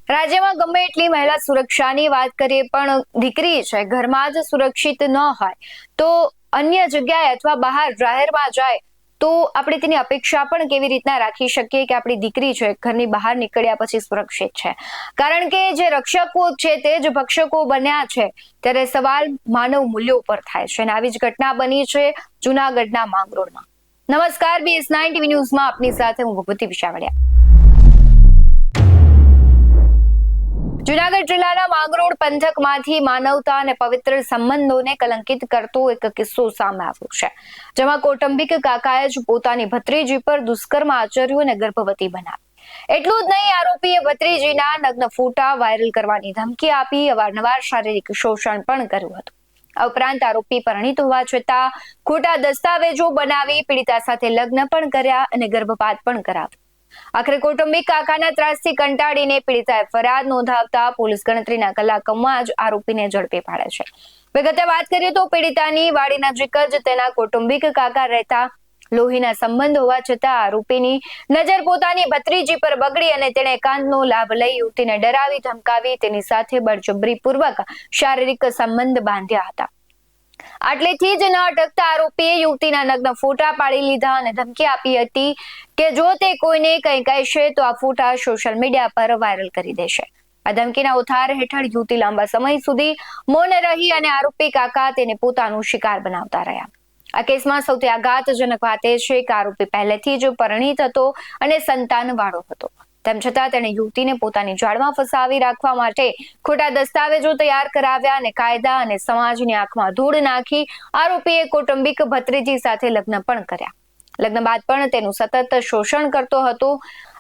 રાજ્યમાં ગમે એટલી મહિલા સુરક્ષાની વાત કરીએ પણ દીકરી છે ઘરમાં જ સુરક્ષિત ન હોય તો અન્ય જગ્યાએ અથવા બહાર જાહેરમાં જાય તો આપણે તેની અપેક્ષા પણ કેવી રીતના રાખી શકીએ કે આપણી દીકરી છે ઘરની બહાર નીકળ્યા પછી સુરક્ષિત છે। કારણ કે જે રક્ષકો છે તે જ ભક્ષકો બન્યા છે ત્યારે સવાલ માનવ મૂલ્યો પર થાય છે અને આવી જ ઘટના બની છે જૂનાગઢના માંગરોળમાં। નમસ્કાર, BS9 TV ન્યૂઝમાં આપની સાથે હું ભગવતી વિશાવડિયા। જૂનાગઢ જિલ્લાના માંગરોળ પંથકમાંથી માનવતા અને પવિત્ર સંબંધોને કલંકિત કરતો એક કિસ્સો સામે આવ્યો છે, જેમાં કૌટુંબિક કાકાએ જ પોતાની ભત્રીજી પર દુષ્કર્મ આચર્યું અને ગર્ભવતી બનાવી। એટલું જ નહીં, આરોપીએ ભત્રીજીના નગ્ન ફોટા વાયરલ કરવાની ધમકી આપી અવારનવાર શારીરિક શોષણ પણ કર્યું હતું। આ ઉપરાંત આરોપી પરિણીત હોવા છતાં ખોટા દસ્તાવેજો બનાવી પીડિતા સાથે લગ્ન પણ કર્યા અને ગર્ભપાત પણ કરાવ્યો। આખરે કૌટુંબિક કાકાના ત્રાસથી કંટાળીને પીડિતાએ ફરિયાદ નોંધાવતા પોલીસ ગણતરીના કલાકોમાં જ આરોપીને ઝડપી પાડે છે। વિગતે વાત કરીએ તો પીડિતાની વાડી નજીક જ તેના કૌટુંબિક કાકા રહેતા લોહીના સંબંધ હોવા છતાં આરોપીની નજર પોતાની ભત્રીજી પર બગડી અને તેણે એકાંતનો લાભ લઈ યુવતીને ડરાવી ધમકાવી તેની સાથે બળજબરીપૂર્વક શારીરિક સંબંધ બાંધ્યા હતા। આટલેથી જ ન અટકતા આરોપીએ યુવતીના નગ્ન ફોટા પાડી લીધા અને ધમકી આપી હતી કે જો તે કોઈને કંઈ કહેશે તો આ ફોટા સોશિયલ મીડિયા પર વાયરલ કરી દેશે। આ ધમકીના ઉથાર હેઠળ યુવતી લાંબા સમય સુધી મૌન રહી અને આરોપી કાકા તેને પોતાનો શિકાર બનાવતા રહ્યા। આ કેસમાં સૌથી આઘાતજનક વાત એ છે કે આરોપી પહેલેથી જ પરિણીત હતો અને સંતાનવાળો હતો, તેમ છતાં તેણે યુવતીને પોતાની જાળમાં ફસાવી રાખવા માટે ખોટા દસ્તાવેજો તૈયાર કરાવ્યા અને કાયદા અને સમાજની આંખમાં ધૂળ નાખી આરોપીએ કૌટુંબિક ભત્રીજી સાથે લગ્ન પણ કર્યા। લગ્ન બાદ પણ તેનું સતત શોષણ કરતો હતો।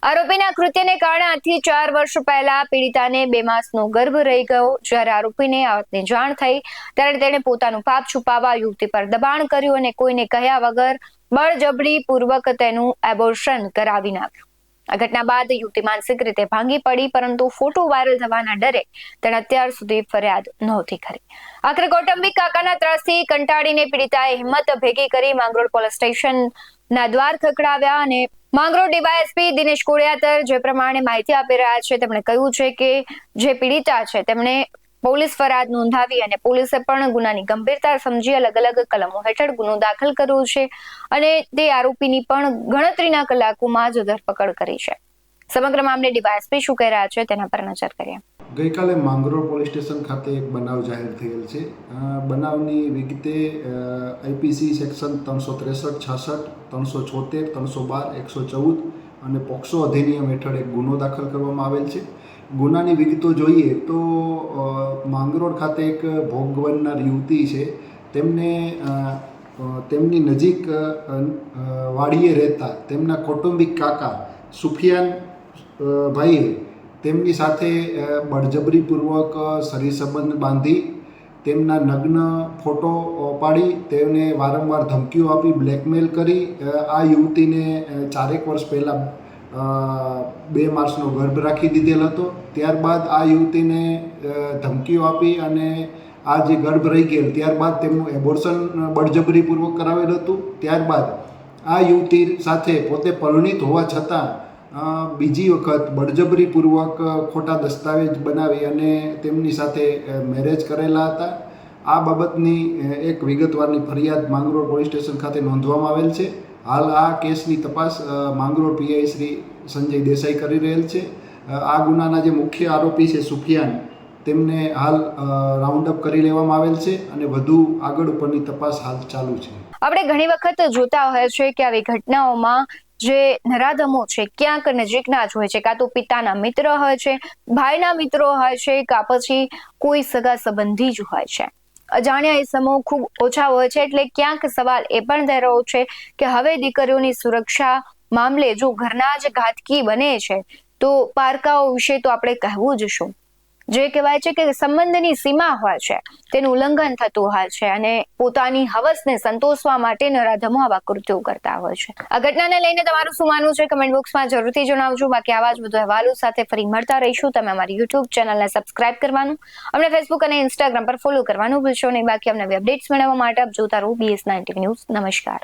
આરોપીના કૃત્યને કારણે આજથી 4 વર્ષ પહેલા પીડિતાને 2 માસનો ગર્ભ રહી ગયો। જ્યારે આરોપીને આ વાતની જાણ થઈ ત્યારે તેણે પોતાનું પાપ છુપાવવા યુવતી પર દબાણ કર્યું અને કોઈને કહ્યા વગર બળજબરીપૂર્વક તેનું એબોર્શન કરાવી નાખ્યું। આ ઘટના બાદ યુવતી માનસિક રીતે ભાંગી પડી, પરંતુ ફોટો વાયરલ થવાના ડરે તેણે અત્યાર સુધી ફરિયાદ નહોતી કરી। આખરે કૌટુંબિક કાકાના ત્રાસથી કંટાળીને પીડિતાએ હિંમત ભેગી કરી માંગરોળ પોલીસ સ્ટેશનના દ્વાર ખખડાવ્યા અને માંગરોળ ડીવાયએસપી દિનેશ કોડિયાતર જે પ્રમાણે માહિતી આપી રહ્યા છે તેમણે કહ્યું છે કે જે પીડિતા છે તેમણે પોલીસ ફરિયાદ નોંધાવી અને પોલીસે પણ ગુનાની ગંભીરતા સમજી અલગ અલગ કલમો હેઠળ ગુનો દાખલ કર્યો છે અને તે આરોપીની પણ ગણતરીના કલાકોમાં જ ધરપકડ કરી છે। સમગ્ર મામલે ડીવાયએસપી શું કહી રહ્યા છે તેના પર નજર કરીએ। ગઈકાલે માંગરોળ પોલીસ સ્ટેશન ખાતે એક બનાવ જાહેર થયેલ છે। બનાવની વિગતે આઈપીસી સેક્શન 363, 66, 376, 312, 114 અને પોક્સો અધિનિયમ હેઠળ એક ગુનો દાખલ કરવામાં આવેલ છે। ગુનાની વિગતો જોઈએ તો માંગરોળ ખાતે એક ભોગ બનનાર યુવતી છે, તેમને તેમની નજીક વાડીએ રહેતા તેમના કૌટુંબિક કાકા સુફિયાન ભાઈએ તેમની સાથે બળજબરીપૂર્વક શરીર સંબંધ બાંધી તેમના નગ્ન ફોટો પાડી તેમને વારંવાર ધમકીઓ આપી બ્લેકમેલ કરી આ યુવતીને 4 વર્ષ પહેલાં 2 માસનો ગર્ભ રાખી દીધેલ હતો। ત્યારબાદ આ યુવતીને ધમકીઓ આપી અને આ જે ગર્ભ રહી ગયેલ ત્યારબાદ તેમનું એબોર્શન બળજબરીપૂર્વક કરાવેલ હતું। ત્યારબાદ આ યુવતી સાથે પોતે પરિણીત હોવા છતાં બીજી વખત બળજબરીપૂર્વક ખોટા દસ્તાવેજ બનાવી અને તેમની સાથે મેરેજ કરેલા હતા। આ બાબતની એક વિગતવારની ફરિયાદ માંગરોળ પોલીસ સ્ટેશન ખાતે નોંધવામાં આવેલ છે। હાલ આ કેસની તપાસ માંગરોળ પીઆઈ શ્રી સંજય દેસાઈ કરી રહેલ છે। આ ગુનાના જે મુખ્ય આરોપી છે સુફિયાન, તેમને હાલ રાઉન્ડ અપ કરી લેવામાં આવેલ છે અને વધુ આગળ ઉપરની તપાસ હાલ ચાલુ છે। આપણે ઘણી વખત જોતા હોય છે કે આવી ઘટનાઓમાં જે નરાધમો છે ક્યાંક નજીકના જ હોય છે, કાં તો પિતાના મિત્ર હોય છે, ભાઈના મિત્રો હોય છે, કાં પછી કોઈ સગા સંબંધી જ હોય છે। અજાણ્યા એ સમૂહ ખૂબ ઓછા હોય છે, એટલે ક્યાંક સવાલ એ પણ થઈ રહ્યો છે કે હવે દીકરીઓની સુરક્ષા મામલે જો ઘરના જ ઘાતકી બને છે તો પારકાઓ વિશે તો આપણે કહેવું જ શું। જે કહેવાય છે કે સંબંધની સીમા હોય છે તેનું ઉલ્લંઘન થતું હોય છે અને પોતાની હવસને સંતોષવા માટે નરાધમો આવા કૃત્યો કરતા હોય છે। આ ઘટનાને લઈને તમારું શું માનવું છે કમેન્ટ બોક્સમાં જરૂરથી જણાવજો। બાકી આવા જ વધુ અહેવાલો સાથે ફરી મળતા રહીશું। તમે અમારી યુટ્યુબ ચેનલને સબસ્ક્રાઇબ કરવાનું, અમને ફેસબુક અને ઇન્સ્ટાગ્રામ પર ફોલો કરવાનું ભૂલશો નહીં। બાકી અમને અપડેટ્સ મેળવવા માટે આપ જોતા રહો BS9 TV ન્યૂઝ। નમસ્કાર।